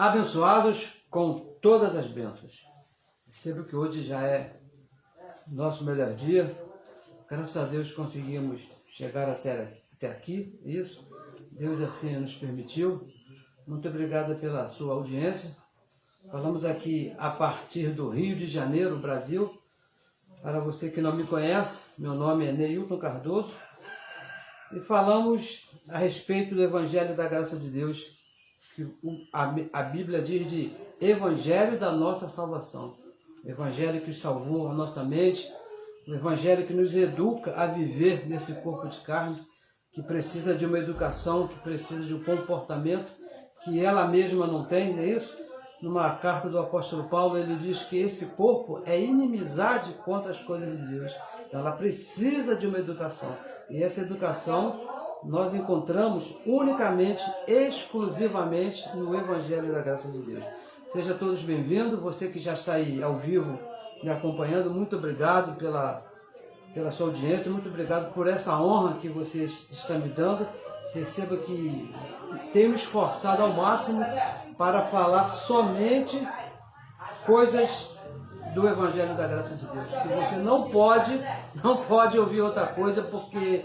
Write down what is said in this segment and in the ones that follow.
abençoados com todas as bênçãos. Percebo que hoje já é nosso melhor dia. Graças a Deus conseguimos chegar até aqui, isso. Deus assim nos permitiu. Muito obrigado pela sua audiência. Falamos aqui a partir do Rio de Janeiro, Brasil. Para você que não me conhece, meu nome é Neilton Cardoso. E falamos a respeito do Evangelho da Graça de Deus, que a Bíblia diz de Evangelho da nossa salvação. O Evangelho que salvou a nossa mente, o Evangelho que nos educa a viver nesse corpo de carne, que precisa de uma educação, que precisa de um comportamento que ela mesma não tem, não é isso? Numa carta do apóstolo Paulo, ele diz que esse corpo é inimizade contra as coisas de Deus. Então ela precisa de uma educação. E essa educação nós encontramos unicamente, exclusivamente no Evangelho da Graça de Deus. Seja todos bem-vindos, você que já está aí ao vivo me acompanhando, muito obrigado pela sua audiência, muito obrigado por essa honra que você está me dando. Perceba que tenho me esforçado ao máximo para falar somente coisas do Evangelho da Graça de Deus. Que você não pode ouvir outra coisa, porque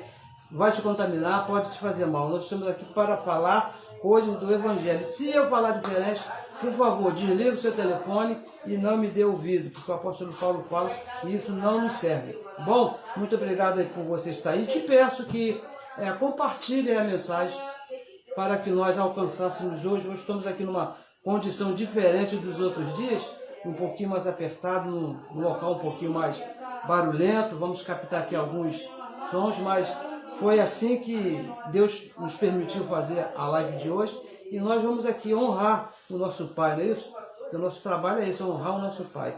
vai te contaminar, pode te fazer mal. Nós estamos aqui para falar coisas do Evangelho. Se eu falar diferente, por favor, desliga o seu telefone e não me dê ouvido, porque o apóstolo Paulo fala que isso não nos serve. Bom, muito obrigado aí por você estar aí. Te peço que compartilhe a mensagem para que nós alcançássemos hoje. Hoje estamos aqui numa condição diferente dos outros dias, um pouquinho mais apertado, num local um pouquinho mais barulhento. Vamos captar aqui alguns sons, mas foi assim que Deus nos permitiu fazer a live de hoje. E nós vamos aqui honrar o nosso Pai, não é isso? Porque o nosso trabalho é esse, honrar o nosso Pai.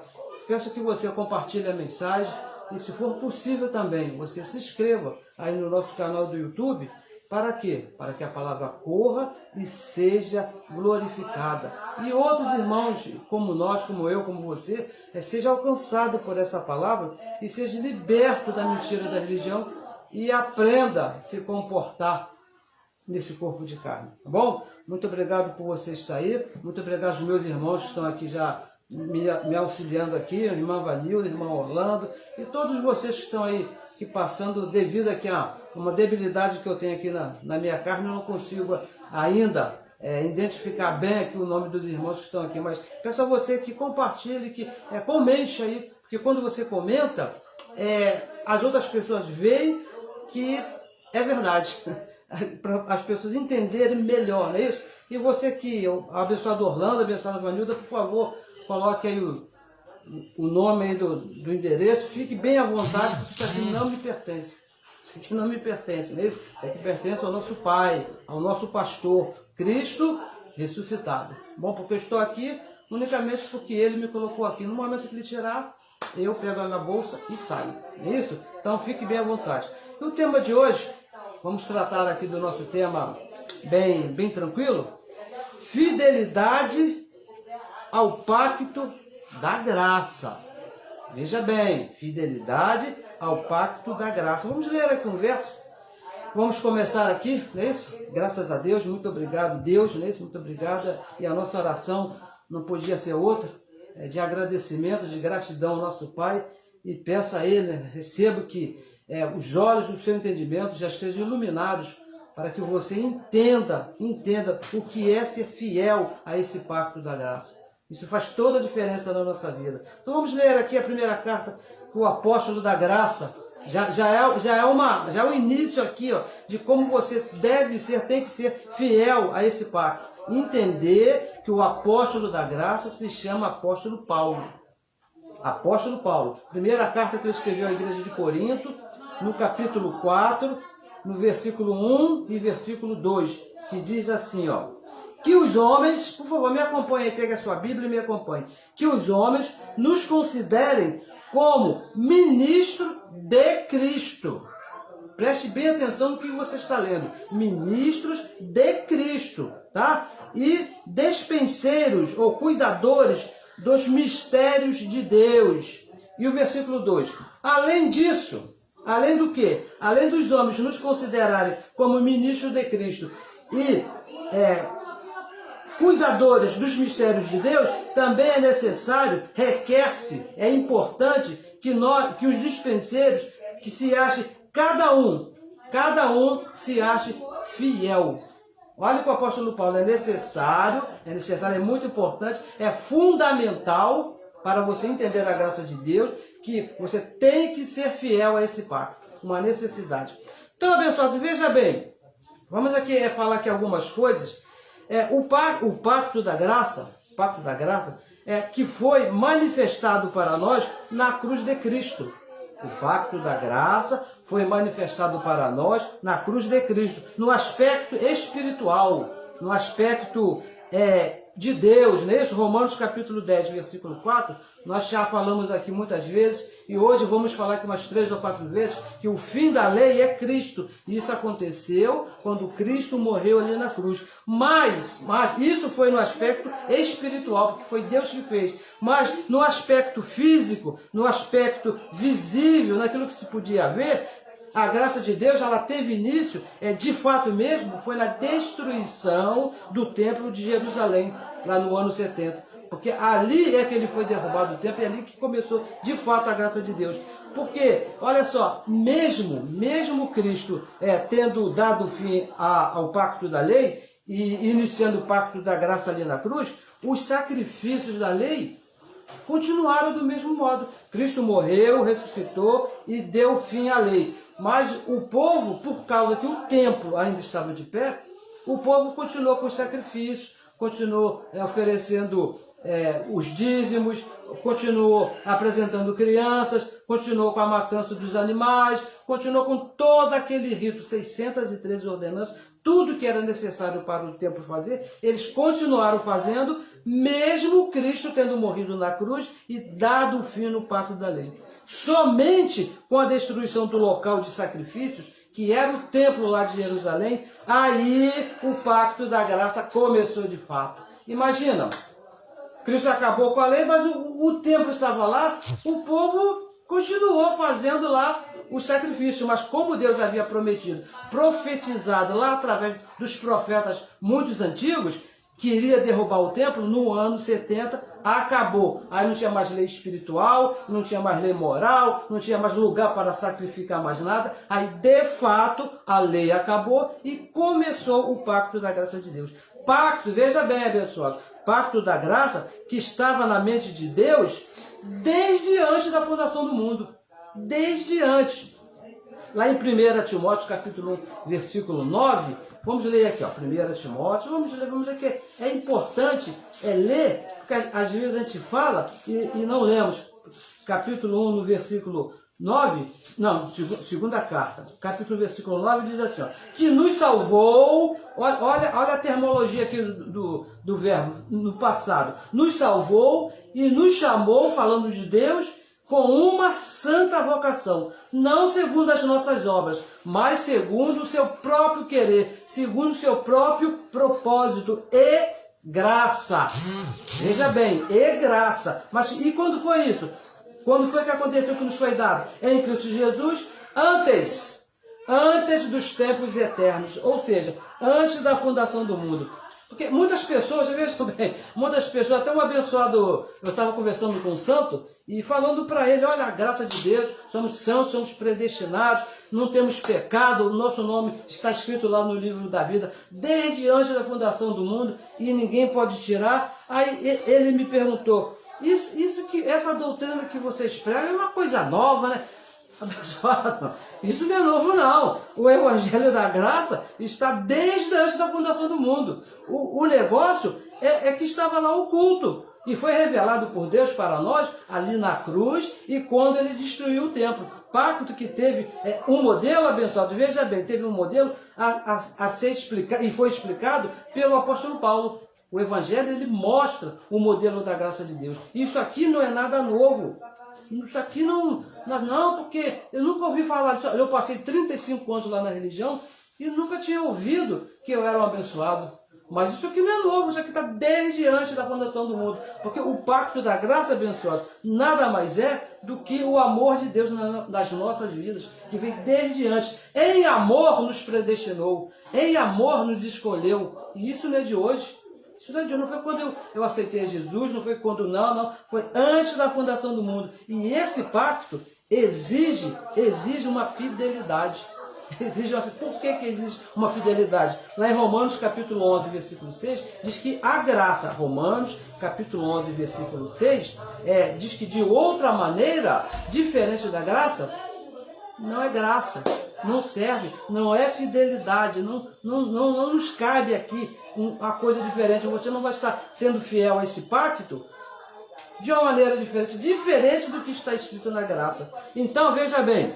Peço que você compartilhe a mensagem e, se for possível também, você se inscreva aí no nosso canal do YouTube. Para quê? Para que a palavra corra e seja glorificada. E outros irmãos, como nós, como eu, como você, seja alcançado por essa palavra e seja liberto da mentira da religião e aprenda a se comportar nesse corpo de carne. Tá bom? Muito obrigado por você estar aí. Muito obrigado aos meus irmãos que estão aqui já me auxiliando aqui, a irmã Vanilda, a irmã Orlando e todos vocês que estão aí que passando devido aqui a uma debilidade que eu tenho aqui na minha carne. Eu não consigo ainda identificar bem aqui o nome dos irmãos que estão aqui, mas peço a você que compartilhe, que comente aí, porque quando você comenta, as outras pessoas veem que é verdade, para as pessoas entenderem melhor, não é isso? E você que, abençoado Orlando, abençoado Vanilda, por favor, coloque aí o nome aí do endereço, fique bem à vontade, porque isso aqui não me pertence. Isso aqui não me pertence, não é isso? Isso aqui pertence ao nosso Pai, ao nosso pastor, Cristo ressuscitado. Bom, porque eu estou aqui unicamente porque Ele me colocou aqui. No momento que Ele tirar, eu pego ela na bolsa e saio. Não é isso? Então fique bem à vontade. E o tema de hoje, vamos tratar aqui do nosso tema bem tranquilo. Fidelidade ao pacto da graça. Veja bem, fidelidade ao pacto da graça. Vamos ler aqui um verso. Vamos começar aqui, não é isso? Graças a Deus, muito obrigado, Deus, não é isso? Muito obrigado. E a nossa oração não podia ser outra, de agradecimento, de gratidão ao nosso Pai. E peço a Ele, recebo que os olhos do seu entendimento já estejam iluminados, para que você entenda o que é ser fiel a esse pacto da graça. Isso faz toda a diferença na nossa vida. Então vamos ler aqui a primeira carta que o apóstolo da graça, já é o início aqui, de como você tem que ser fiel a esse pacto. Entender que o apóstolo da graça se chama apóstolo Paulo. Apóstolo Paulo. Primeira carta que ele escreveu à igreja de Corinto, no capítulo 4, no versículo 1 e versículo 2, que diz assim, que os homens, por favor, me acompanhe aí, pegue a sua Bíblia e me acompanhe, que os homens nos considerem como ministro de Cristo. Preste bem atenção no que você está lendo. Ministros de Cristo, tá? E despenseiros ou cuidadores dos mistérios de Deus. E o versículo 2. Além disso, além do quê? Além dos homens nos considerarem como ministros de Cristo e cuidadores dos mistérios de Deus, também é necessário, requer-se, é importante que os dispenseiros, que se achem, cada um se ache fiel. Olha o que o apóstolo Paulo, é necessário, é muito importante, é fundamental para você entender a graça de Deus, que você tem que ser fiel a esse pacto, uma necessidade. Então, abençoado, veja bem, vamos aqui falar aqui algumas coisas. O pacto da graça, que foi manifestado para nós na cruz de Cristo. O pacto da graça foi manifestado para nós na cruz de Cristo, no aspecto espiritual, no aspecto de Deus, não é isso? Romanos capítulo 10, versículo 4, nós já falamos aqui muitas vezes, e hoje vamos falar aqui umas 3 ou 4 vezes, que o fim da lei é Cristo. E isso aconteceu quando Cristo morreu ali na cruz. Mas isso foi no aspecto espiritual, porque foi Deus que fez. Mas no aspecto físico, no aspecto visível, naquilo que se podia ver, a graça de Deus, ela teve início, de fato mesmo, foi na destruição do templo de Jerusalém, lá no ano 70. Porque ali é que ele foi derrubado o templo, e é ali que começou, de fato, a graça de Deus. Porque, olha só, mesmo Cristo tendo dado fim ao pacto da lei, e iniciando o pacto da graça ali na cruz, os sacrifícios da lei continuaram do mesmo modo. Cristo morreu, ressuscitou e deu fim à lei. Mas o povo, por causa que o templo ainda estava de pé, o povo continuou com os sacrifícios, continuou oferecendo os dízimos, continuou apresentando crianças, continuou com a matança dos animais, continuou com todo aquele rito, 613 ordenanças, tudo que era necessário para o templo fazer, eles continuaram fazendo, mesmo Cristo tendo morrido na cruz e dado o fim no pacto da lei. Somente com a destruição do local de sacrifícios, que era o templo lá de Jerusalém, aí o pacto da graça começou de fato. Imagina, Cristo acabou com a lei, mas o templo estava lá, o povo continuou fazendo lá os sacrifícios, mas como Deus havia prometido, profetizado lá através dos profetas muitos antigos, que iria derrubar o templo no ano 70, acabou. Aí não tinha mais lei espiritual, não tinha mais lei moral, não tinha mais lugar para sacrificar mais nada. Aí, de fato, a lei acabou e começou o pacto da graça de Deus. Pacto, veja bem, abençoados, pacto da graça que estava na mente de Deus desde antes da fundação do mundo. Desde antes. Lá em 1 Timóteo, capítulo 1, versículo 9, vamos ler aqui, ó, 1 Timóteo, vamos ler que é importante ler, porque às vezes a gente fala e não lemos. Capítulo 1, no versículo 9, não, segunda carta, capítulo versículo 9, diz assim, ó, que nos salvou, olha a terminologia aqui do verbo, no passado, nos salvou e nos chamou, falando de Deus, com uma santa vocação, não segundo as nossas obras, mas segundo o seu próprio querer, segundo o seu próprio propósito e graça. Veja bem, e graça. Mas e quando foi isso? Quando foi que aconteceu que nos foi dado? Em Cristo Jesus, antes dos tempos eternos, ou seja, antes da fundação do mundo. Porque muitas pessoas, veja bem, muitas pessoas, até um abençoado, eu estava conversando com um santo e falando para ele, olha a graça de Deus, somos santos, somos predestinados, não temos pecado, o nosso nome está escrito lá no livro da vida, desde antes da fundação do mundo e ninguém pode tirar. Aí ele me perguntou, essa doutrina que vocês pregam é uma coisa nova, né? Abençoado, isso não é novo não. O Evangelho da Graça está desde antes da fundação do mundo. O negócio é que estava lá oculto e foi revelado por Deus para nós ali na cruz e quando ele destruiu o templo. Pacto que teve um modelo, abençoado, veja bem, teve um modelo a ser explicado e foi explicado pelo apóstolo Paulo. O Evangelho ele mostra o modelo da graça de Deus. Isso aqui não é nada novo. Isso aqui não, porque eu nunca ouvi falar disso. Eu passei 35 anos lá na religião e nunca tinha ouvido que eu era um abençoado. Mas isso aqui não é novo, isso aqui está desde antes da fundação do mundo. Porque o pacto da graça, abençoado, nada mais é do que o amor de Deus nas nossas vidas, que vem desde antes. Em amor nos predestinou, em amor nos escolheu. E isso não é de hoje. Isso não é de hoje, não foi quando eu aceitei Jesus, não foi quando não, foi antes da fundação do mundo. E esse pacto exige uma fidelidade. Por que exige uma fidelidade? Lá em Romanos capítulo 11, versículo 6, diz que a graça, Romanos capítulo 11, versículo 6, diz que de outra maneira, diferente da graça, não é graça, não serve, não é fidelidade, não nos cabe aqui uma coisa diferente. Você não vai estar sendo fiel a esse pacto de uma maneira diferente do que está escrito na graça. Então, veja bem,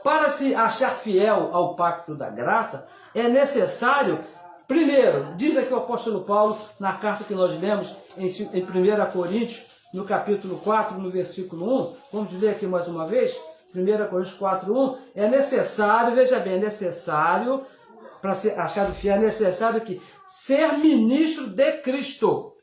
para se achar fiel ao pacto da graça, é necessário, primeiro, diz aqui o apóstolo Paulo, na carta que nós lemos em 1 Coríntios, no capítulo 4, no versículo 1, vamos ler aqui mais uma vez, 1 Coríntios 4, 1, é necessário, veja bem, é necessário, para ser achado fiel, é necessário que ser ministro de Cristo.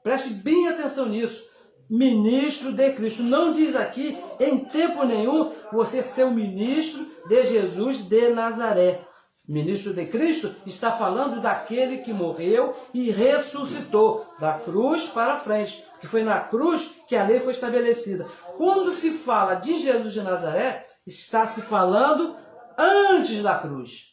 Preste bem atenção nisso. Ministro de Cristo. Não diz aqui, em tempo nenhum, você ser o ministro de Jesus de Nazaré. Ministro de Cristo está falando daquele que morreu e ressuscitou, da cruz para frente, que foi na cruz que a lei foi estabelecida. Quando se fala de Jesus de Nazaré, está se falando antes da cruz.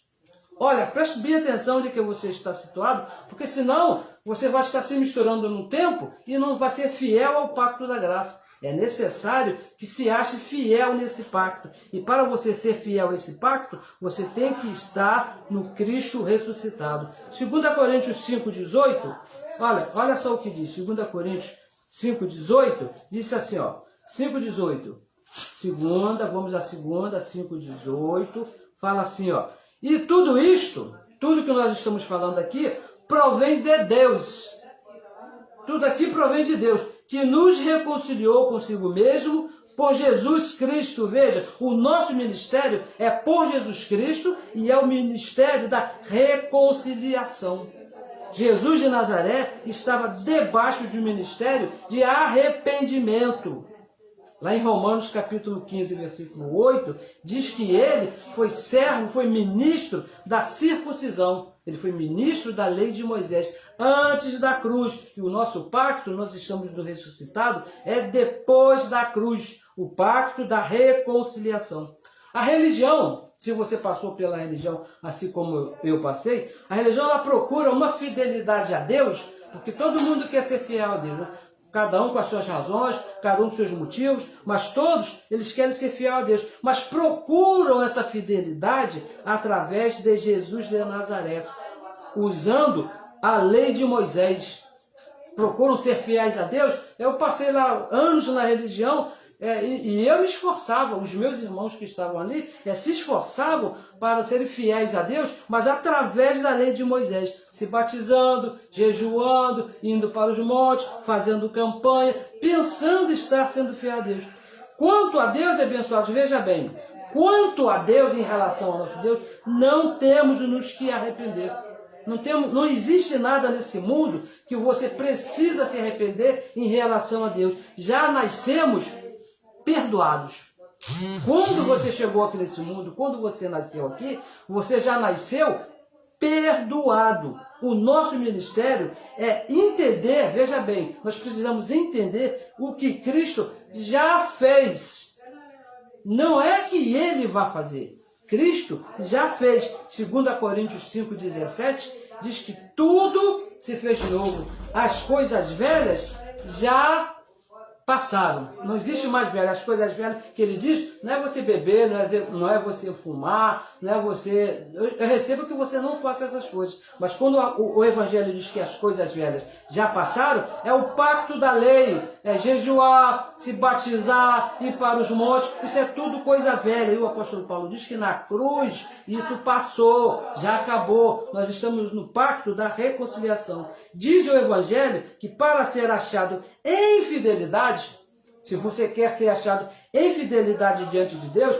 Olha, preste bem atenção de que você está situado, porque senão você vai estar se misturando no tempo e não vai ser fiel ao pacto da graça. É necessário que se ache fiel nesse pacto. E para você ser fiel a esse pacto, você tem que estar no Cristo ressuscitado. 2 Coríntios 5,18, olha só o que diz. 2 Coríntios 5,18, diz assim, 5,18. Vamos à segunda, 5,18, fala assim, e tudo isto, tudo que nós estamos falando aqui, provém de Deus. Tudo aqui provém de Deus, que nos reconciliou consigo mesmo por Jesus Cristo. Veja, o nosso ministério é por Jesus Cristo e é o ministério da reconciliação. Jesus de Nazaré estava debaixo de um ministério de arrependimento. Lá em Romanos capítulo 15, versículo 8, diz que ele foi servo, foi ministro da circuncisão. Ele foi ministro da lei de Moisés, antes da cruz. E o nosso pacto, nós estamos no ressuscitado, é depois da cruz. O pacto da reconciliação. A religião, se você passou pela religião, assim como eu passei, a religião ela procura uma fidelidade a Deus, porque todo mundo quer ser fiel a Deus, né? Cada um com as suas razões, cada um com seus motivos, mas todos eles querem ser fiel a Deus. Mas procuram essa fidelidade através de Jesus de Nazaré, usando a lei de Moisés. Procuram ser fiéis a Deus. Eu passei lá anos na religião e eu me esforçava, os meus irmãos que estavam ali se esforçavam para serem fiéis a Deus, mas através da lei de Moisés, se batizando, jejuando, indo para os montes, fazendo campanha, pensando estar sendo fiel a Deus. Quanto a Deus, abençoados, veja bem, quanto a Deus em relação ao nosso Deus, não temos nos que arrepender. Não existe nada nesse mundo que você precisa se arrepender em relação a Deus. Já nascemos perdoados. Quando você chegou aqui nesse mundo, quando você nasceu aqui, você já nasceu perdoado. O nosso ministério é entender, veja bem, nós precisamos entender o que Cristo já fez. Não é que ele vai fazer. Cristo já fez. 2 Coríntios 5,17 diz que tudo se fez novo. As coisas velhas já passaram. Não existe mais velho. As coisas velhas que ele diz, não é você beber, não é você fumar, não é você... Eu recebo que você não faça essas coisas. Mas quando o Evangelho diz que as coisas velhas já passaram, é o pacto da lei. É jejuar, se batizar, ir para os montes. Isso é tudo coisa velha. E o apóstolo Paulo diz que na cruz isso passou, já acabou. Nós estamos no pacto da reconciliação. Diz o Evangelho que para ser achado em fidelidade, se você quer ser achado em fidelidade diante de Deus,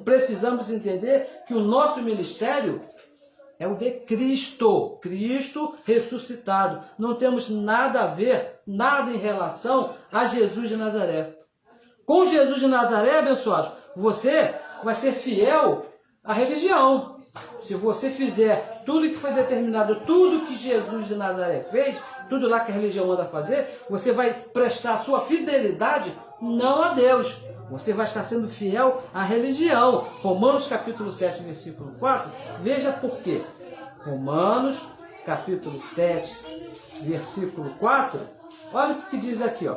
precisamos entender que o nosso ministério é o de Cristo, Cristo ressuscitado. Não temos nada a ver, nada em relação a Jesus de Nazaré. Com Jesus de Nazaré, abençoados, você vai ser fiel à religião. Se você fizer tudo que foi determinado, tudo que Jesus de Nazaré fez, tudo lá que a religião manda fazer, você vai prestar sua fidelidade não a Deus. Você vai estar sendo fiel à religião. Romanos capítulo 7, versículo 4. Veja por quê. Romanos capítulo 7, versículo 4. Olha o que diz aqui, ó.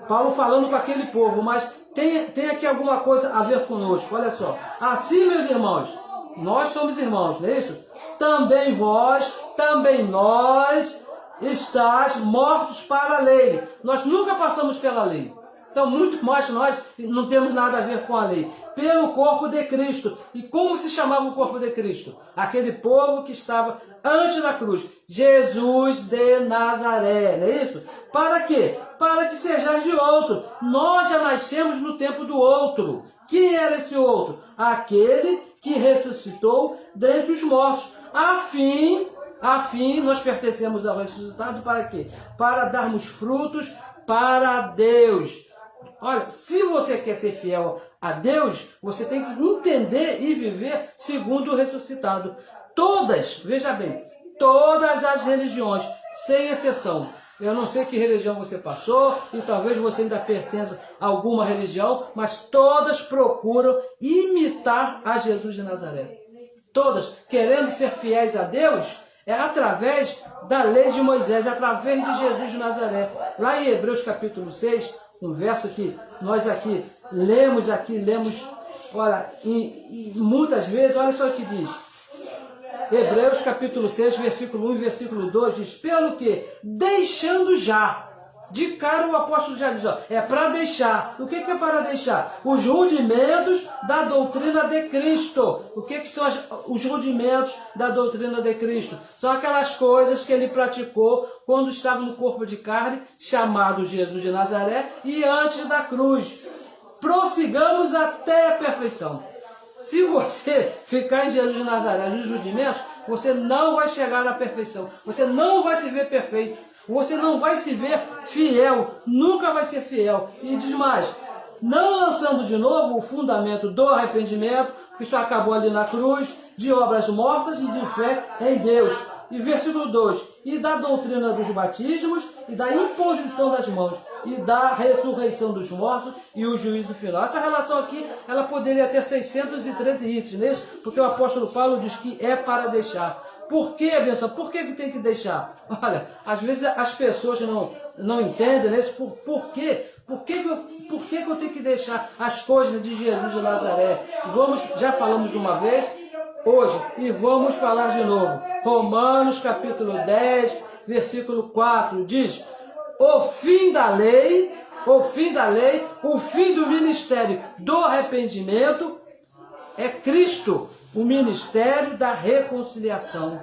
Paulo falando com aquele povo, mas tem aqui alguma coisa a ver conosco. Olha só. Assim, meus irmãos, nós somos irmãos, não é isso? Também vós, também nós, estáis mortos para a lei. Nós nunca passamos pela lei. Então, muito mais nós não temos nada a ver com a lei. Pelo corpo de Cristo. E como se chamava o corpo de Cristo? Aquele povo que estava antes da cruz. Jesus de Nazaré, não é isso? Para quê? Para que sejais de outro. Nós já nascemos no tempo do outro. Quem era esse outro? Aquele que ressuscitou dentre os mortos. A fim, nós pertencemos ao ressuscitado para quê? Para darmos frutos para Deus. Olha, se você quer ser fiel a Deus, você tem que entender e viver segundo o ressuscitado. Todas, veja bem, todas as religiões, sem exceção. Eu não sei que religião você passou e talvez você ainda pertença a alguma religião, mas todas procuram imitar a Jesus de Nazaré. Todas, querendo ser fiéis a Deus, é através da lei de Moisés, é através de Jesus de Nazaré. Lá em Hebreus capítulo 6, um verso que nós lemos, olha, e muitas vezes, olha só o que diz. Hebreus capítulo 6, versículo 1 e versículo 2 diz, pelo que? Deixando já. De cara o apóstolo já diz, ó, é para deixar. O que é para deixar? Os rudimentos da doutrina de Cristo. O que são os rudimentos da doutrina de Cristo? São aquelas coisas que ele praticou quando estava no corpo de carne, chamado Jesus de Nazaré, e antes da cruz. Prossigamos até a perfeição. Se você ficar em Jesus de Nazaré, nos rudimentos, você não vai chegar à perfeição. Você não vai se ver perfeito. Você não vai se ver fiel, nunca vai ser fiel. E diz mais, não lançando de novo o fundamento do arrependimento, que isso acabou ali na cruz, de obras mortas e de fé em Deus. E versículo 2, e da doutrina dos batismos, e da imposição das mãos, e da ressurreição dos mortos, e o juízo final. Essa relação aqui, ela poderia ter 613 itens, não é isso? Porque o apóstolo Paulo diz que é para deixar. Por que, abençoado? Por que tem que deixar? Olha, às vezes as pessoas não entendem, né? Por quê? Por que eu tenho que deixar as coisas de Jesus de Nazaré? Já falamos uma vez, hoje, e vamos falar de novo. Romanos capítulo 10, versículo 4, diz, o fim da lei, o fim do ministério do arrependimento é Cristo, o ministério da reconciliação.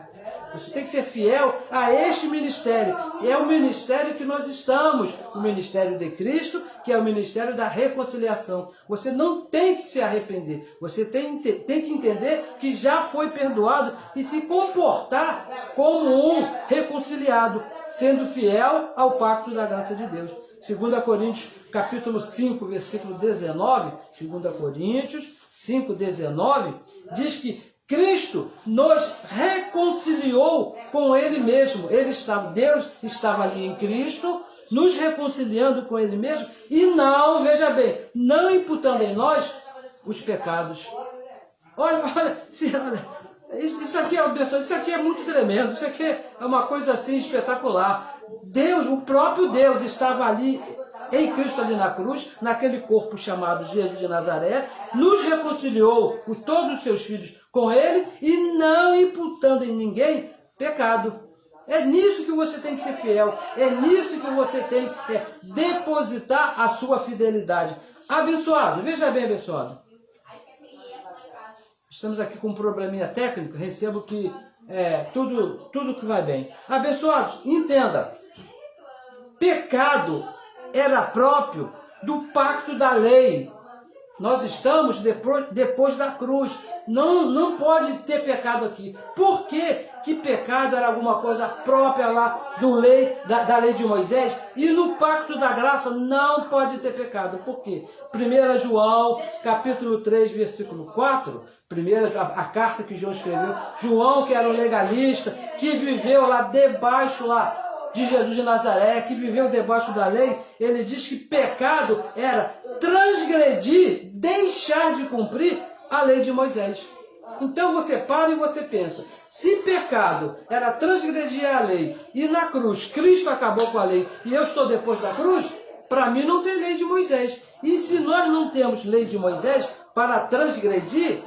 Você tem que ser fiel a este ministério. É o ministério que nós estamos, o ministério de Cristo, que é o ministério da reconciliação. Você não tem que se arrepender. Você tem que entender que já foi perdoado e se comportar como um reconciliado, sendo fiel ao pacto da graça de Deus. 2 Coríntios, capítulo 5, versículo 19, 2 Coríntios 5, 19, diz que Cristo nos reconciliou com Ele mesmo. Deus estava ali em Cristo, nos reconciliando com Ele mesmo, e não, veja bem, não imputando em nós os pecados. Olha, isso aqui isso aqui é muito tremendo, isso aqui é uma coisa assim espetacular. Deus, o próprio Deus estava ali em Cristo, ali na cruz, naquele corpo chamado Jesus de Nazaré, nos reconciliou com todos os seus filhos com Ele e não imputando em ninguém pecado. É nisso que você tem que ser fiel, é nisso que você tem que depositar a sua fidelidade. Abençoado, veja bem, abençoado. Estamos aqui com um probleminha técnico, recebo que tudo que vai bem. Abençoados, entenda, pecado era próprio do pacto da lei. Nós estamos depois da cruz. Não pode ter pecado aqui. Por quê? Que pecado era alguma coisa própria lá da lei de Moisés? E no pacto da graça não pode ter pecado. Por quê? 1 João, capítulo 3, versículo 4, a carta que João escreveu. João, que era um legalista, que viveu lá debaixo de Jesus de Nazaré, que viveu debaixo da lei, ele diz que pecado era transgredir, deixar de cumprir a lei de Moisés. Então você para e você pensa, se pecado era transgredir a lei, e na cruz Cristo acabou com a lei, e eu estou depois da cruz, para mim não tem lei de Moisés. E se nós não temos lei de Moisés para transgredir,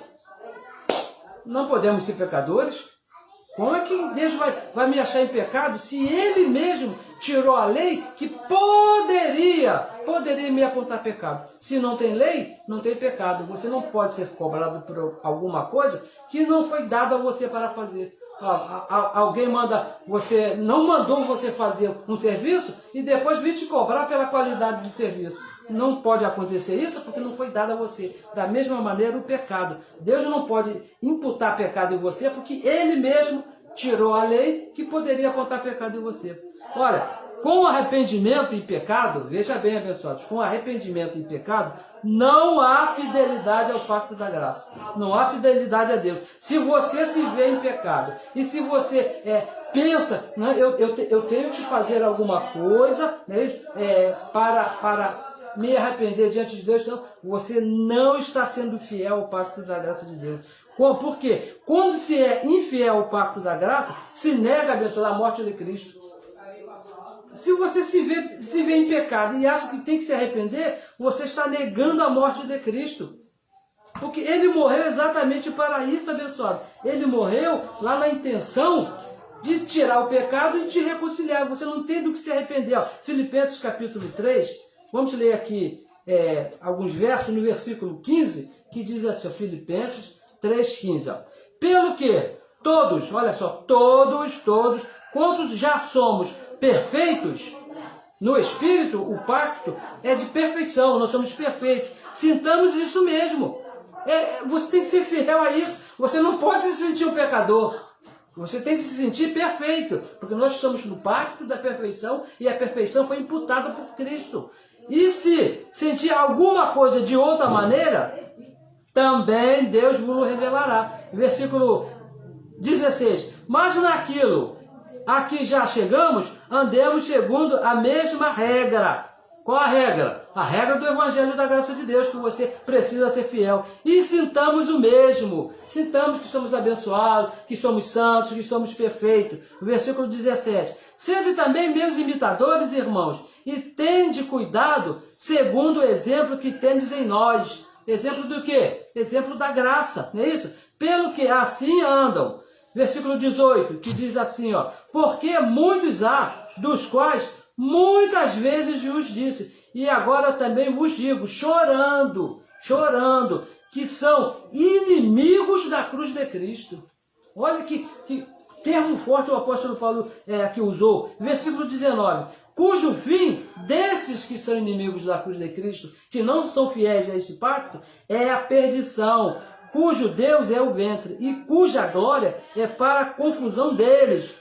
não podemos ser pecadores. Como é que Deus vai me achar em pecado se Ele mesmo tirou a lei que poderia me apontar pecado? Se não tem lei, não tem pecado. Você não pode ser cobrado por alguma coisa que não foi dada a você para fazer. Alguém não mandou você fazer um serviço e depois vem te cobrar pela qualidade do serviço. Não pode acontecer isso porque não foi dado a você. Da mesma maneira, o pecado. Deus não pode imputar pecado em você porque Ele mesmo tirou a lei que poderia apontar pecado em você. Olha, com arrependimento e pecado, veja bem, abençoados, com arrependimento e pecado, não há fidelidade ao pacto da graça. Não há fidelidade a Deus. Se você se vê em pecado e se você pensa, né, eu tenho que fazer alguma coisa, né, para me arrepender diante de Deus, então você não está sendo fiel ao pacto da graça de Deus. Por quê? Quando se é infiel ao pacto da graça, se nega, abençoado, a morte de Cristo. Se você se vê em pecado e acha que tem que se arrepender, você está negando a morte de Cristo. Porque Ele morreu exatamente para isso, abençoado. Ele morreu lá na intenção de tirar o pecado e te reconciliar. Você não tem do que se arrepender. Filipenses capítulo 3, vamos ler aqui alguns versos, no versículo 15, que diz assim, Filipenses 3,15. Pelo que todos, olha só, todos, quantos já somos perfeitos no Espírito, o pacto é de perfeição, nós somos perfeitos. Sintamos isso mesmo. Você tem que ser fiel a isso. Você não pode se sentir um pecador. Você tem que se sentir perfeito, porque nós estamos no pacto da perfeição e a perfeição foi imputada por Cristo. E se sentir alguma coisa de outra maneira, também Deus vos revelará. Versículo 16. Mas naquilo a que já chegamos, andemos segundo a mesma regra. Qual a regra? A regra do Evangelho da Graça de Deus, que você precisa ser fiel. E sintamos o mesmo. Sintamos que somos abençoados, que somos santos, que somos perfeitos. Versículo 17. Sede também meus imitadores, irmãos, e tende cuidado segundo o exemplo que tendes em nós. Exemplo do quê? Exemplo da graça, não é isso? Pelo que assim andam. Versículo 18, que diz assim, porque muitos há, dos quais muitas vezes vos disse, e agora também vos digo, chorando, que são inimigos da cruz de Cristo. Olha que termo forte o apóstolo Paulo que usou. Versículo 19, cujo fim desses que são inimigos da cruz de Cristo, que não são fiéis a esse pacto, é a perdição, cujo Deus é o ventre, e cuja glória é para a confusão deles.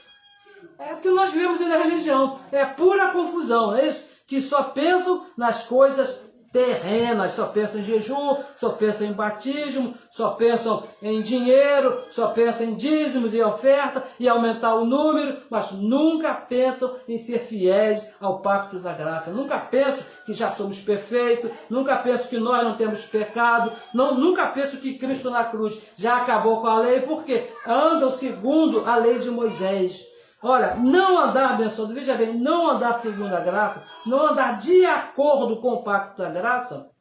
É o que nós vemos na religião, é pura confusão, não é isso? Que só pensam nas coisas terrenas, só pensam em jejum, só pensam em batismo, só pensam em dinheiro, só pensam em dízimos e oferta, e aumentar o número, mas nunca pensam em ser fiéis ao pacto da graça, nunca pensam que já somos perfeitos, nunca pensam que nós não temos pecado, nunca pensam que Cristo na cruz já acabou com a lei, porque andam segundo a lei de Moisés. Olha, não andar, abençoado, veja bem, não andar segundo a graça, não andar de acordo com o pacto da graça,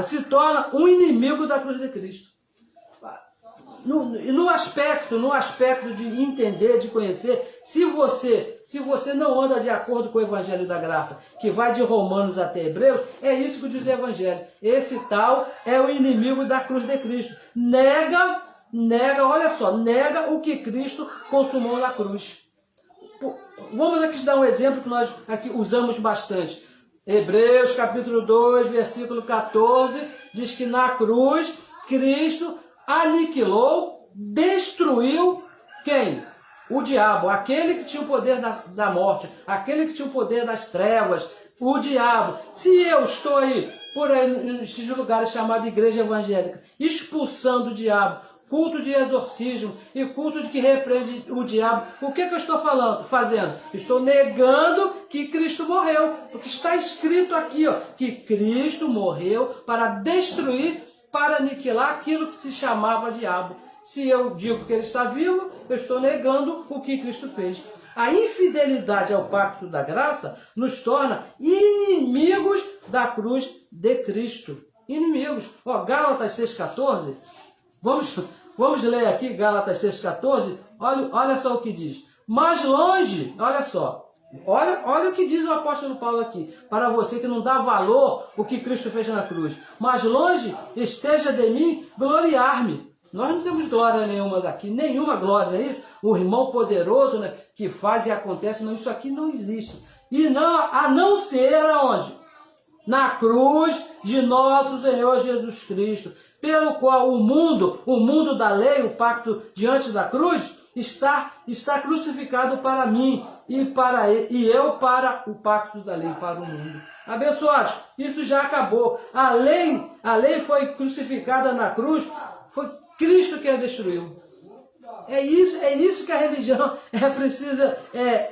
se torna um inimigo da cruz de Cristo. No aspecto de entender, de conhecer, se você não anda de acordo com o Evangelho da Graça, que vai de Romanos até Hebreus, é isso que diz o Evangelho. Esse tal é o inimigo da cruz de Cristo. Nega, olha só, nega o que Cristo consumou na cruz. Vamos aqui dar um exemplo que nós aqui usamos bastante. Hebreus capítulo 2, versículo 14, diz que na cruz Cristo aniquilou, destruiu quem? O diabo, aquele que tinha o poder da morte, aquele que tinha o poder das trevas, o diabo. Se eu estou aí, por aí, nesses lugares chamados igreja evangélica, expulsando o diabo, culto de exorcismo e culto de que repreende o diabo, o que eu estou fazendo? Estou negando que Cristo morreu, porque está escrito aqui, ó, que Cristo morreu para destruir, para aniquilar aquilo que se chamava diabo. Se eu digo que ele está vivo, eu estou negando o que Cristo fez. A infidelidade ao pacto da graça nos torna inimigos da cruz de Cristo. Inimigos. Ó, Gálatas 6,14. Vamos ler aqui Gálatas 6,14. Olha só o que diz. Mas longe, olha só. Olha o que diz o apóstolo Paulo aqui. Para você que não dá valor o que Cristo fez na cruz. Mas longe esteja de mim gloriar-me. Nós não temos glória nenhuma aqui, nenhuma glória, não é isso? O irmão poderoso, né, que faz e acontece, não, isso aqui não existe. E não, a não ser aonde? Na cruz de nosso Senhor Jesus Cristo, pelo qual o mundo da lei, o pacto diante da cruz, está crucificado para mim e eu para o pacto da lei, para o mundo. Abençoados, isso já acabou. A lei foi crucificada na cruz, foi Cristo que a destruiu. É isso que a religião precisa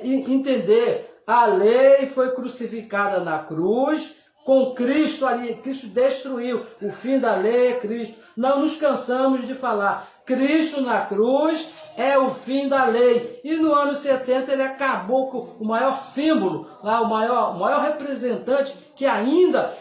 entender. A lei foi crucificada na cruz, com Cristo ali. Cristo destruiu. O fim da lei é Cristo. Não nos cansamos de falar. Cristo na cruz é o fim da lei. E no ano 70 ele acabou com o maior símbolo, lá, o maior representante que ainda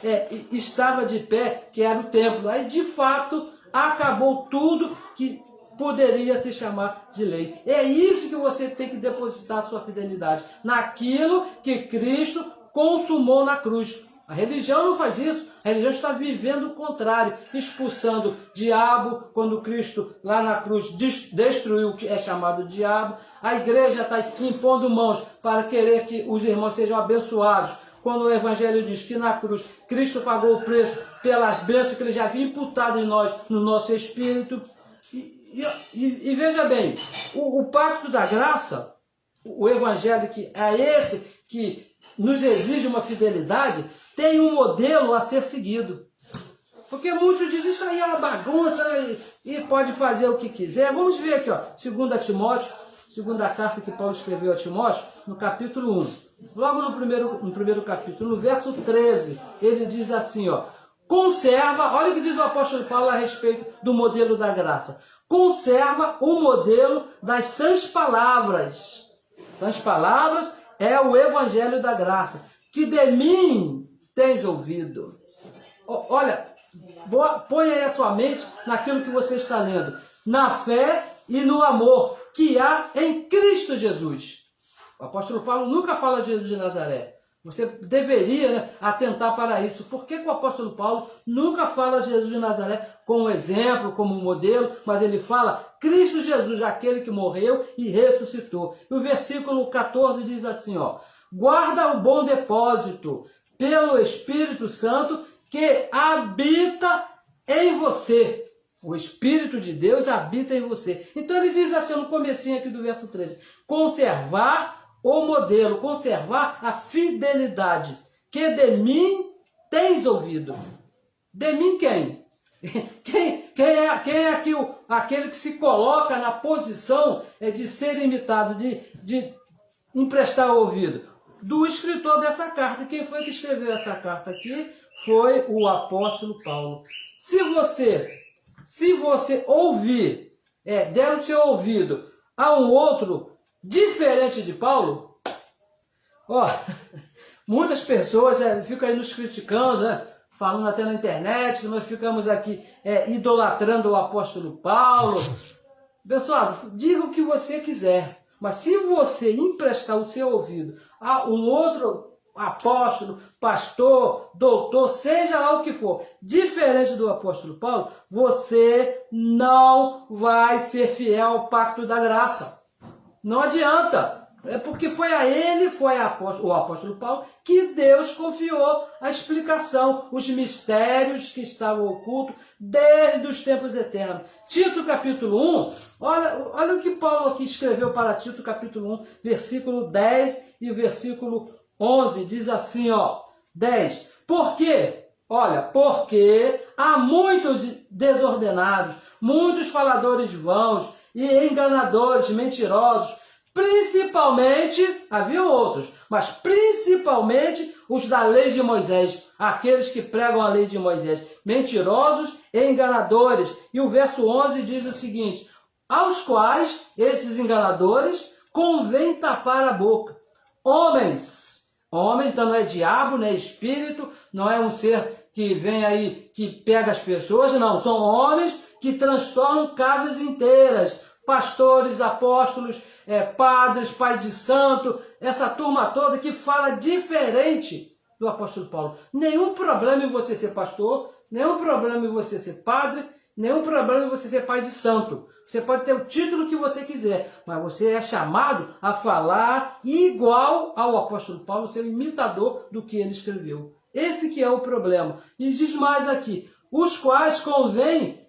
estava de pé, que era o templo. Aí de fato acabou tudo que poderia se chamar de lei. É isso que você tem que depositar a sua fidelidade, naquilo que Cristo consumou na cruz. A religião não faz isso. A religião está vivendo o contrário, expulsando o diabo, quando Cristo lá na cruz destruiu o que é chamado diabo. A igreja está impondo mãos para querer que os irmãos sejam abençoados, quando o Evangelho diz que na cruz Cristo pagou o preço pelas bênçãos que ele já havia imputado em nós, no nosso espírito. E veja bem, o pacto da graça, o Evangelho que é esse que nos exige uma fidelidade, tem um modelo a ser seguido. Porque muitos dizem, isso aí é uma bagunça e pode fazer o que quiser. Vamos ver aqui, ó, 2 Timóteo, segunda carta que Paulo escreveu a Timóteo, no capítulo 1. Logo no primeiro capítulo, no verso 13, ele diz assim, ó, conserva, olha o que diz o apóstolo Paulo a respeito do modelo da graça. Conserva o modelo das sãs palavras. Sãs palavras é o evangelho da graça, que de mim tens ouvido. Olha, põe aí a sua mente naquilo que você está lendo. Na fé e no amor que há em Cristo Jesus. O apóstolo Paulo nunca fala de Jesus de Nazaré. Você deveria atentar para isso. Por que o apóstolo Paulo nunca fala de Jesus de Nazaré como exemplo, como modelo, mas ele fala Cristo Jesus, aquele que morreu e ressuscitou. E o versículo 14 diz assim, ó, guarda o bom depósito pelo Espírito Santo que habita em você. O Espírito de Deus habita em você. Então ele diz assim no comecinho aqui do verso 13, conservar o modelo, conservar a fidelidade, que de mim tens ouvido. De mim quem? Quem é aqui aquele que se coloca na posição de ser imitado, de emprestar o ouvido? Do escritor dessa carta. Quem foi que escreveu essa carta aqui? Foi o apóstolo Paulo. Se você ouvir, der o seu ouvido a um outro diferente de Paulo, muitas pessoas ficam aí nos criticando, né? Falando até na internet, que nós ficamos aqui idolatrando o apóstolo Paulo. Pessoal, diga o que você quiser, mas se você emprestar o seu ouvido a um outro apóstolo, pastor, doutor, seja lá o que for, diferente do apóstolo Paulo, você não vai ser fiel ao pacto da graça. Não adianta. É porque foi a ele, o apóstolo Paulo, que Deus confiou a explicação, os mistérios que estavam ocultos desde os tempos eternos. Tito capítulo 1, olha o que Paulo aqui escreveu para Tito capítulo 1, versículo 10 e o versículo 11, diz assim, 10. Por quê? Olha, porque há muitos desordenados, muitos faladores vãos e enganadores, mentirosos, principalmente, haviam outros, mas principalmente os da lei de Moisés, aqueles que pregam a lei de Moisés, mentirosos e enganadores. E o verso 11 diz o seguinte, aos quais esses enganadores convém tapar a boca. Homens, então não é diabo, não é espírito, não é um ser que vem aí, que pega as pessoas, não, são homens que transtornam casas inteiras, pastores, apóstolos, padres, pai de santo, essa turma toda que fala diferente do apóstolo Paulo. Nenhum problema em você ser pastor, nenhum problema em você ser padre, nenhum problema em você ser pai de santo. Você pode ter o título que você quiser, mas você é chamado a falar igual ao apóstolo Paulo, ser um imitador do que ele escreveu. Esse que é o problema. E diz mais aqui, os quais convém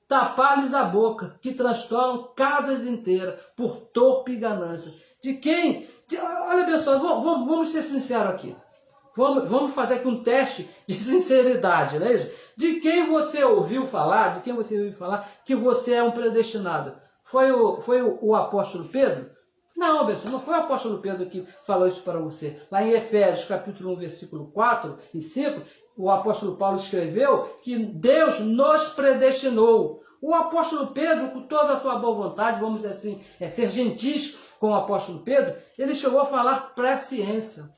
tapar-lhes a boca, que transtornam casas inteiras por torpe e ganância. De quem? Olha, pessoal, vamos ser sinceros aqui. Vamos fazer aqui um teste de sinceridade, não é isso? De quem você ouviu falar, que você é um predestinado? Foi o apóstolo Pedro? Não, pessoal, não foi o apóstolo Pedro que falou isso para você. Lá em Efésios, capítulo 1, versículo 4 e 5, o apóstolo Paulo escreveu que Deus nos predestinou. O apóstolo Pedro, com toda a sua boa vontade, vamos dizer assim, ser gentis com o apóstolo Pedro, ele chegou a falar presciência.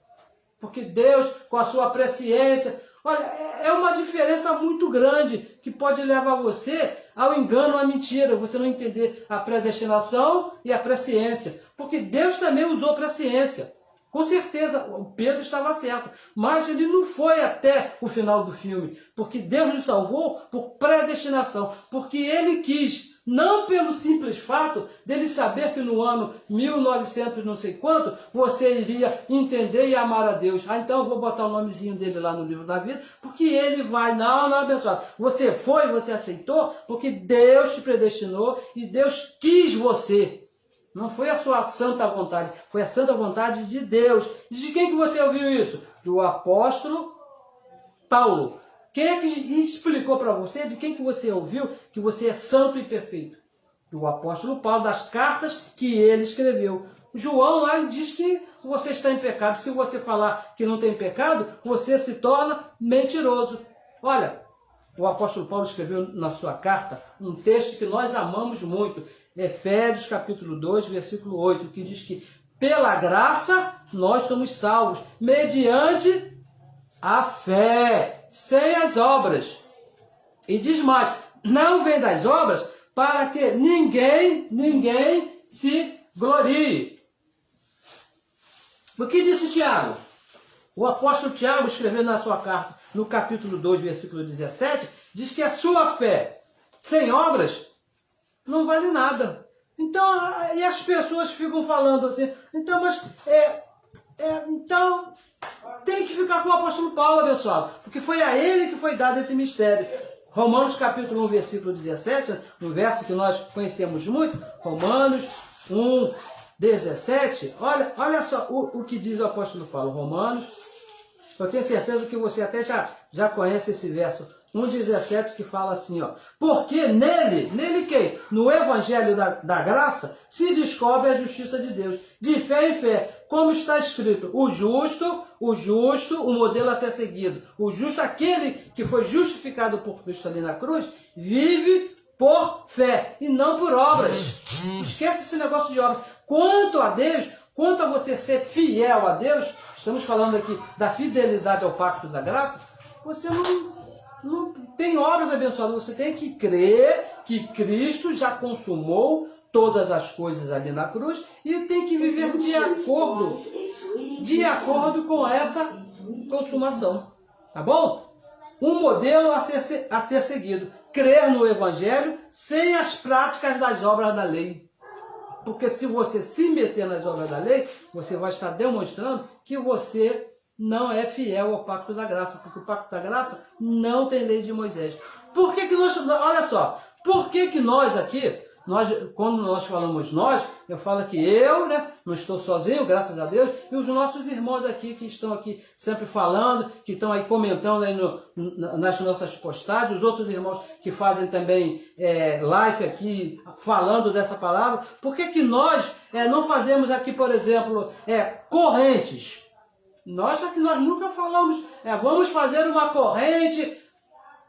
Porque Deus, com a sua presciência, olha, é uma diferença muito grande que pode levar você ao engano, à mentira, você não entender a predestinação e a presciência. Porque Deus também usou presciência. Com certeza, o Pedro estava certo, mas ele não foi até o final do filme, porque Deus nos salvou por predestinação, porque ele quis, não pelo simples fato dele saber que no ano 1900 não sei quanto, você iria entender e amar a Deus. Então eu vou botar o nomezinho dele lá no livro da vida, porque ele vai, não, abençoado. Você foi, você aceitou, porque Deus te predestinou e Deus quis você. Não foi a sua santa vontade, foi a santa vontade de Deus. E de quem que você ouviu isso? Do apóstolo Paulo. Quem é que explicou para você de quem que você ouviu que você é santo e perfeito? Do apóstolo Paulo, das cartas que ele escreveu. João lá diz que você está em pecado. Se você falar que não tem pecado, você se torna mentiroso. Olha, o apóstolo Paulo escreveu na sua carta um texto que nós amamos muito. Efésios capítulo 2, versículo 8, que diz que pela graça nós somos salvos, mediante a fé, sem as obras. E diz mais, não vem das obras para que ninguém se glorie. O que disse Tiago? O apóstolo Tiago, escrevendo na sua carta, no capítulo 2, versículo 17, diz que a sua fé sem obras não vale nada. Então, e as pessoas ficam falando assim, então, mas então tem que ficar com o apóstolo Paulo, abençoado, porque foi a ele que foi dado esse mistério. Romanos capítulo 1, versículo 17, um verso que nós conhecemos muito, Romanos 1, 17, olha só o que diz o apóstolo Paulo, Romanos, eu tenho certeza que você até já conhece esse verso, 1,17, que fala assim, porque nele quem? No evangelho da graça, se descobre a justiça de Deus, de fé em fé, como está escrito, o justo, o modelo a ser seguido, o justo, aquele que foi justificado por Cristo ali na cruz, vive por fé e não por obras. Esquece esse negócio de obras. Quanto a Deus, quanto a você ser fiel a Deus, estamos falando aqui da fidelidade ao pacto da graça, você não tem obras abençoadas, você tem que crer que Cristo já consumou todas as coisas ali na cruz e tem que viver de acordo com essa consumação. Tá bom? Um modelo a ser seguido. Crer no Evangelho sem as práticas das obras da lei. Porque se você se meter nas obras da lei, você vai estar demonstrando que você não é fiel ao pacto da graça, porque o pacto da graça não tem lei de Moisés. Por que que nós, olha só, por que que nós aqui, quando nós falamos nós, eu falo que eu, né, não estou sozinho, graças a Deus, e os nossos irmãos aqui que estão aqui sempre falando, que estão aí comentando aí nas nossas postagens, os outros irmãos que fazem também live aqui, falando dessa palavra, por que que nós não fazemos aqui, por exemplo, correntes? Nós nunca falamos, vamos fazer uma corrente.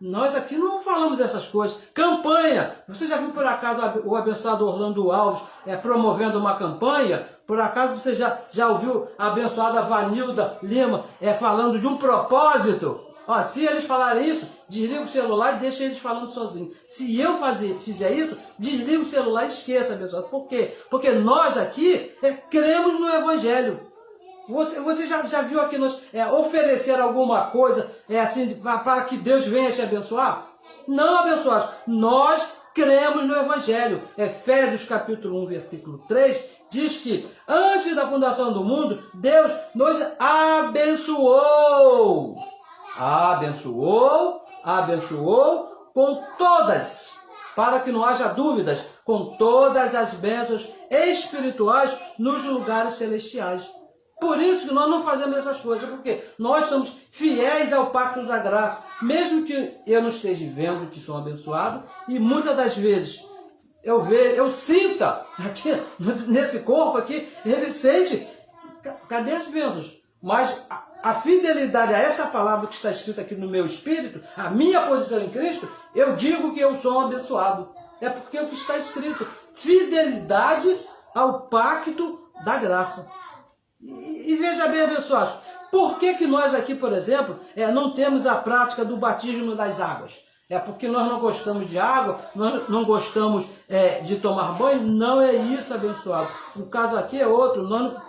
Nós aqui não falamos essas coisas. Campanha. Você já viu por acaso o abençoado Orlando Alves promovendo uma campanha? Por acaso você já ouviu a abençoada Vanilda Lima falando de um propósito? Ó, se eles falarem isso, desliga o celular e deixa eles falando sozinhos. Se eu fizer isso, desliga o celular e esqueça, abençoado. Por quê? Porque nós aqui cremos no Evangelho. Você já viu aqui nós oferecer alguma coisa assim para que Deus venha te abençoar? Não, abençoados. Nós cremos no Evangelho. Efésios capítulo 1, versículo 3, diz que antes da fundação do mundo, Deus nos abençoou. Abençoou com todas, para que não haja dúvidas, com todas as bênçãos espirituais nos lugares celestiais. Por isso que nós não fazemos essas coisas, porque nós somos fiéis ao pacto da graça, mesmo que eu não esteja vendo que sou abençoado, e muitas das vezes eu sinta aqui, nesse corpo aqui, ele sente, cadê as bênçãos? Mas a fidelidade a essa palavra que está escrita aqui no meu espírito, a minha posição em Cristo, eu digo que eu sou um abençoado. É porque o que está escrito, fidelidade ao pacto da graça. E veja bem, abençoados, por que nós aqui, por exemplo, não temos a prática do batismo das águas? É porque nós não gostamos de água, nós não gostamos de tomar banho? Não é isso, abençoado. O caso aqui é outro, nós não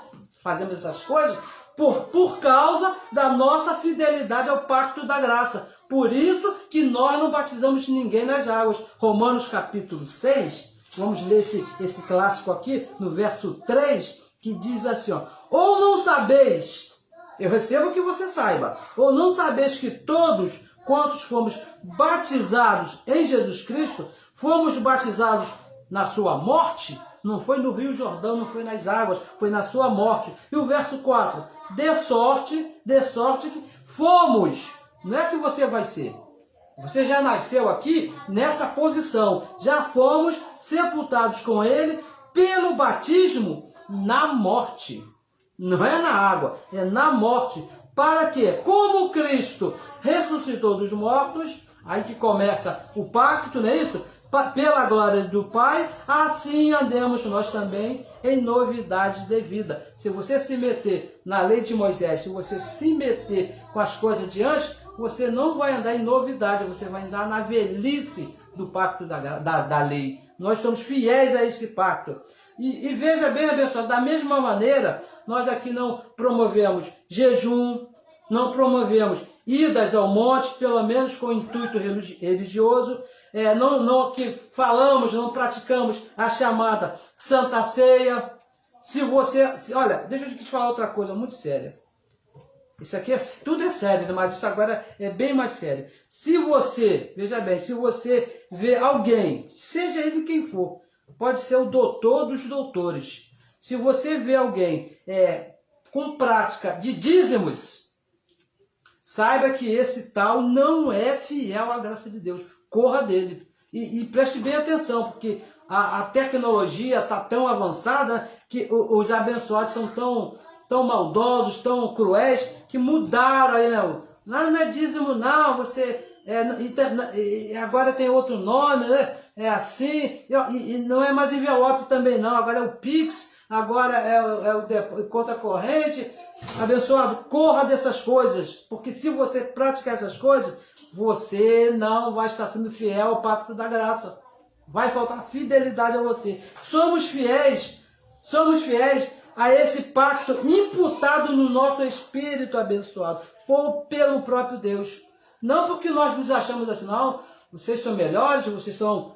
fazemos essas coisas por causa da nossa fidelidade ao pacto da graça. Por isso que nós não batizamos ninguém nas águas. Romanos capítulo 6, vamos ler esse clássico aqui, no verso 3, que diz assim, ó, ou não sabeis, eu recebo que você saiba, ou não sabeis que todos quantos fomos batizados em Jesus Cristo, fomos batizados na sua morte? Não foi no Rio Jordão, não foi nas águas, foi na sua morte. E o verso 4, de sorte que fomos, não é que você vai ser. Você já nasceu aqui nessa posição, já fomos sepultados com ele pelo batismo na morte. Não é na água, é na morte. Para que, como Cristo ressuscitou dos mortos, aí que começa o pacto, não é isso? Pela glória do Pai, assim andemos nós também em novidade de vida. Se você se meter na lei de Moisés, se você se meter com as coisas de antes, você não vai andar em novidade, você vai andar na velhice do pacto da lei. Nós somos fiéis a esse pacto. E veja bem, abençoado, da mesma maneira, nós aqui não promovemos jejum, não promovemos idas ao monte, pelo menos com intuito religioso, não que falamos, não praticamos a chamada Santa Ceia. Olha, deixa eu te falar outra coisa muito séria. Isso aqui tudo é sério, mas isso agora é bem mais sério. Se você, veja bem, se você vê alguém, seja ele quem for, pode ser o doutor dos doutores. Se você vê alguém com prática de dízimos, saiba que esse tal não é fiel à graça de Deus. Corra dele. E preste bem atenção, porque a tecnologia está tão avançada que os abençoados são tão maldosos, tão cruéis, que mudaram aí, né? Não é dízimo, não. Você agora tem outro nome, né? É assim, e não é mais envelope também não, agora é o Pix, agora é o conta corrente. Abençoado, corra dessas coisas, porque se você praticar essas coisas, você não vai estar sendo fiel ao pacto da graça. Vai faltar fidelidade a você. Somos fiéis a esse pacto imputado no nosso espírito, abençoado, pelo próprio Deus. Não porque nós nos achamos assim, não. Vocês são melhores, vocês são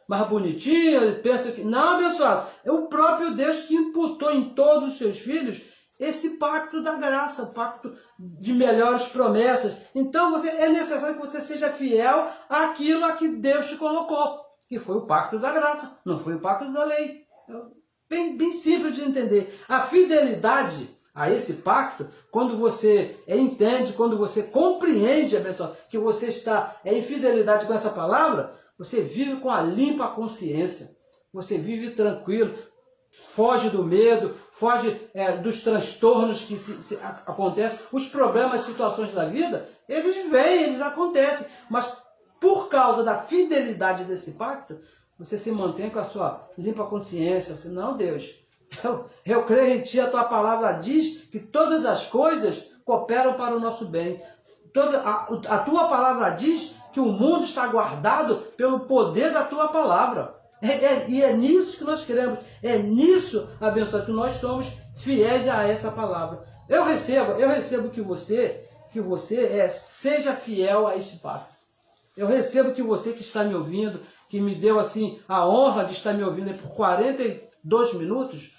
mais bonitinho, ele pensa que... Não, abençoado, é o próprio Deus que imputou em todos os seus filhos esse pacto da graça, o pacto de melhores promessas. Então é necessário que você seja fiel àquilo a que Deus te colocou, que foi o pacto da graça, não foi o pacto da lei. Bem simples de entender. A fidelidade a esse pacto, quando você entende, quando você compreende, pessoal, que você está em fidelidade com essa palavra, você vive com a limpa consciência, você vive tranquilo, foge do medo, foge dos transtornos que acontecem, os problemas, situações da vida, eles vêm, eles acontecem, mas por causa da fidelidade desse pacto, você se mantém com a sua limpa consciência. Você, não, Deus, eu creio em Ti, a Tua palavra diz que todas as coisas cooperam para o nosso bem. A Tua palavra diz que o mundo está guardado pelo poder da Tua palavra. E é nisso que nós queremos. É nisso, abençoado, que nós somos fiéis a essa palavra. Eu recebo que você seja fiel a esse pacto. Eu recebo que você que está me ouvindo, que me deu assim a honra de estar me ouvindo por 42 minutos,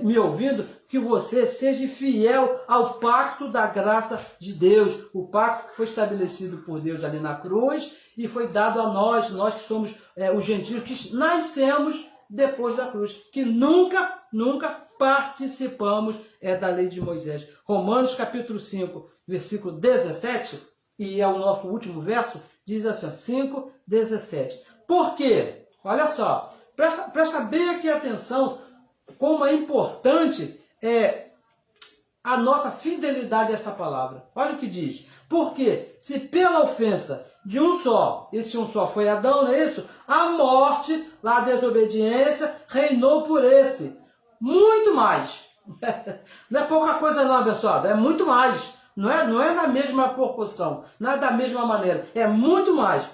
me ouvindo, que você seja fiel ao pacto da graça de Deus, o pacto que foi estabelecido por Deus ali na cruz e foi dado a nós que somos os gentios, que nascemos depois da cruz, que nunca participamos da lei de Moisés. Romanos capítulo 5, versículo 17, e é o nosso último verso, diz assim, 5:17. Por quê? Olha só, presta bem aqui atenção como é importante a nossa fidelidade a essa palavra. Olha o que diz. Porque se pela ofensa de um só, esse um só foi Adão, não é isso? A morte, a desobediência, reinou por esse. Muito mais. Não é pouca coisa não, abençoado, é muito mais. Não é na mesma proporção, não é da mesma maneira, é muito mais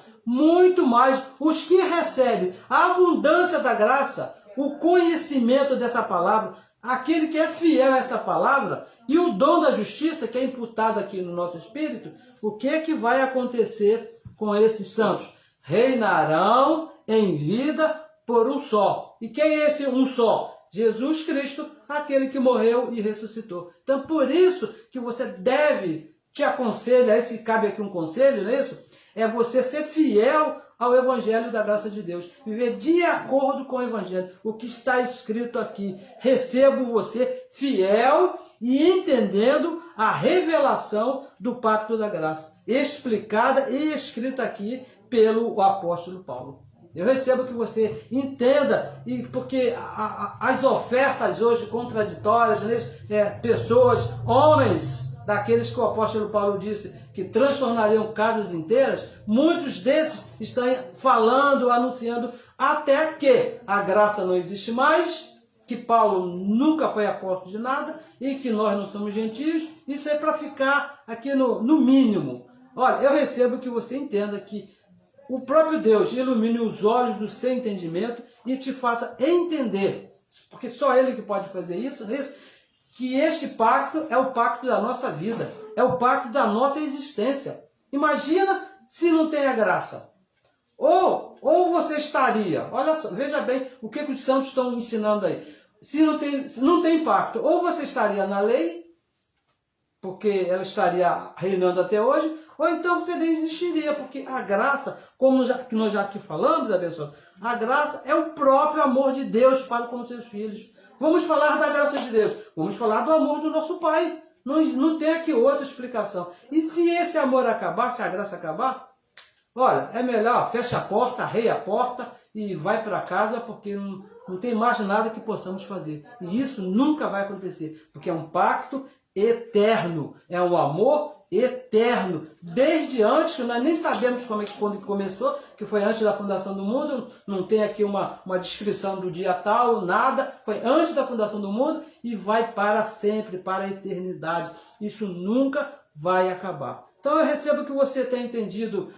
os que recebem a abundância da graça, o conhecimento dessa palavra, aquele que é fiel a essa palavra e o dom da justiça que é imputado aqui no nosso espírito. O que é que vai acontecer com esses santos? Reinarão em vida por um só. E quem é esse um só? Jesus Cristo, aquele que morreu e ressuscitou. Então, por isso que você deve, te aconselho, se cabe aqui um conselho, não é isso? É você ser fiel ao Evangelho da graça de Deus. Viver de acordo com o Evangelho. O que está escrito aqui. Recebo você fiel e entendendo a revelação do pacto da graça. Explicada e escrita aqui pelo apóstolo Paulo. Eu recebo que você entenda, porque as ofertas hoje contraditórias, pessoas, homens, daqueles que o apóstolo Paulo disse que transtornariam casas inteiras, muitos desses estão falando, anunciando até que a graça não existe mais, que Paulo nunca foi apóstolo de nada e que nós não somos gentios. Isso é para ficar aqui no mínimo. Olha, eu recebo que você entenda que o próprio Deus ilumine os olhos do seu entendimento e te faça entender, porque só Ele que pode fazer isso, não é isso? Que este pacto é o pacto da nossa vida, é o pacto da nossa existência. Imagina se não tem a graça. Ou você estaria, olha só, veja bem o que os santos estão ensinando aí. Se não tem pacto, ou você estaria na lei, porque ela estaria reinando até hoje, ou então você nem existiria, porque a graça, como nós já aqui falamos, abençoado, a graça é o próprio amor de Deus para com seus filhos. Vamos falar da graça de Deus, vamos falar do amor do nosso Pai. Não tem aqui outra explicação. E se esse amor acabar, se a graça acabar, olha, é melhor, fecha a porta, arreia a porta e vai para casa, porque não tem mais nada que possamos fazer. E isso nunca vai acontecer, porque é um pacto eterno, é um amor eterno, desde antes, que nós nem sabemos quando começou, que foi antes da fundação do mundo, não tem aqui uma descrição do dia tal, nada, foi antes da fundação do mundo e vai para sempre, para a eternidade. Isso nunca vai acabar. Então eu recebo que você tenha entendido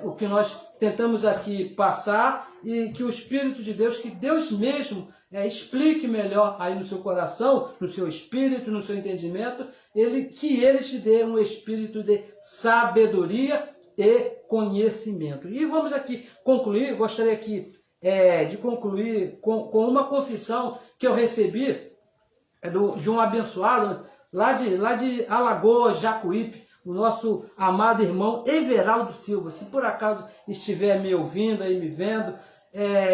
o que nós tentamos aqui passar e que o Espírito de Deus, que Deus mesmo explique melhor aí no seu coração, no seu espírito, no seu entendimento, que Ele te dê um espírito de sabedoria e conhecimento. E vamos aqui concluir, gostaria aqui de concluir com uma confissão que eu recebi de um abençoado lá de Alagoas, Jacuípe, o nosso amado irmão Everaldo Silva. Se por acaso estiver me ouvindo aí, me vendo,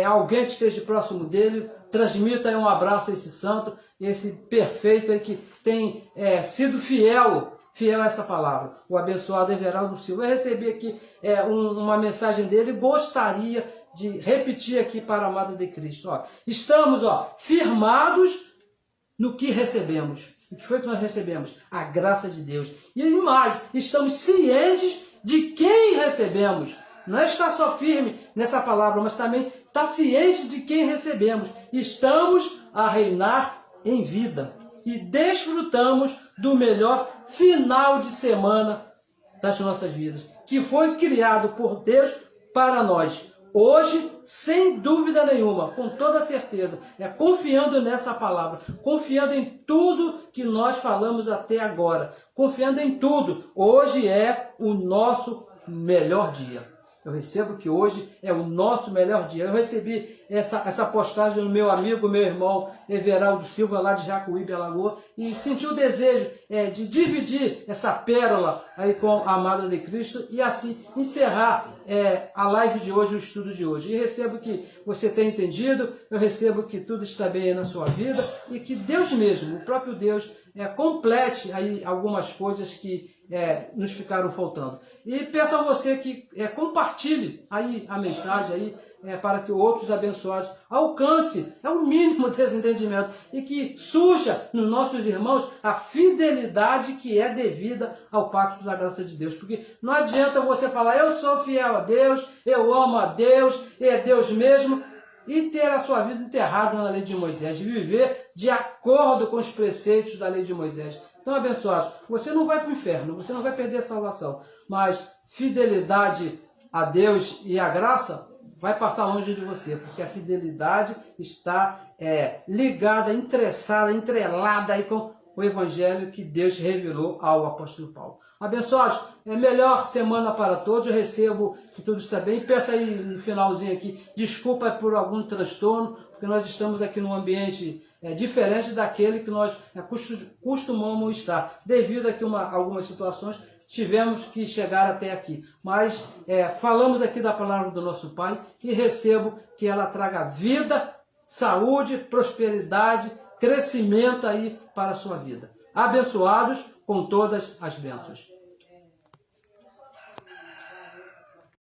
alguém que esteja próximo dele, transmita aí um abraço a esse santo, esse perfeito aí que tem sido fiel a essa palavra, o abençoado Everaldo Silva. Eu recebi aqui uma mensagem dele, gostaria de repetir aqui para a amada de Cristo. Estamos firmados no que recebemos. O que foi que nós recebemos? A graça de Deus. E mais, estamos cientes de quem recebemos. Não é estar só firme nessa palavra, mas também estar ciente de quem recebemos. Estamos a reinar em vida. E desfrutamos do melhor final de semana das nossas vidas, que foi criado por Deus para nós. Hoje, sem dúvida nenhuma, com toda certeza, confiando nessa palavra, confiando em tudo que nós falamos até agora, confiando em tudo, hoje é o nosso melhor dia. Eu recebo que hoje é o nosso melhor dia. Eu recebi essa postagem do meu amigo, meu irmão Everaldo Silva, lá de Jacuípe, Alagoas, e senti o desejo de dividir essa pérola aí com a amada de Cristo e assim encerrar a live de hoje, o estudo de hoje. E recebo que você tenha entendido, eu recebo que tudo está bem aí na sua vida e que Deus mesmo, o próprio Deus, complete aí algumas coisas que nos ficaram faltando. E peço a você que compartilhe aí a mensagem aí, para que outros abençoados alcancem o mínimo desse entendimento e que surja nos nossos irmãos a fidelidade que é devida ao pacto da graça de Deus. Porque não adianta você falar, eu sou fiel a Deus, eu amo a Deus, é Deus mesmo, e ter a sua vida enterrada na lei de Moisés, viver de acordo com os preceitos da lei de Moisés. Então, abençoados, você não vai para o inferno, você não vai perder a salvação, mas fidelidade a Deus e a graça vai passar longe de você, porque a fidelidade está ligada, entrelada aí com o evangelho que Deus revelou ao apóstolo Paulo. Abençoados, melhor semana para todos. Eu recebo que tudo está bem. Peço aí no finalzinho aqui, desculpa por algum transtorno, porque nós estamos aqui num ambiente diferente daquele que nós costumamos estar. Devido aqui algumas situações, tivemos que chegar até aqui. Mas falamos aqui da palavra do nosso Pai e recebo que ela traga vida, saúde, prosperidade, crescimento aí para a sua vida. Abençoados com todas as bênçãos.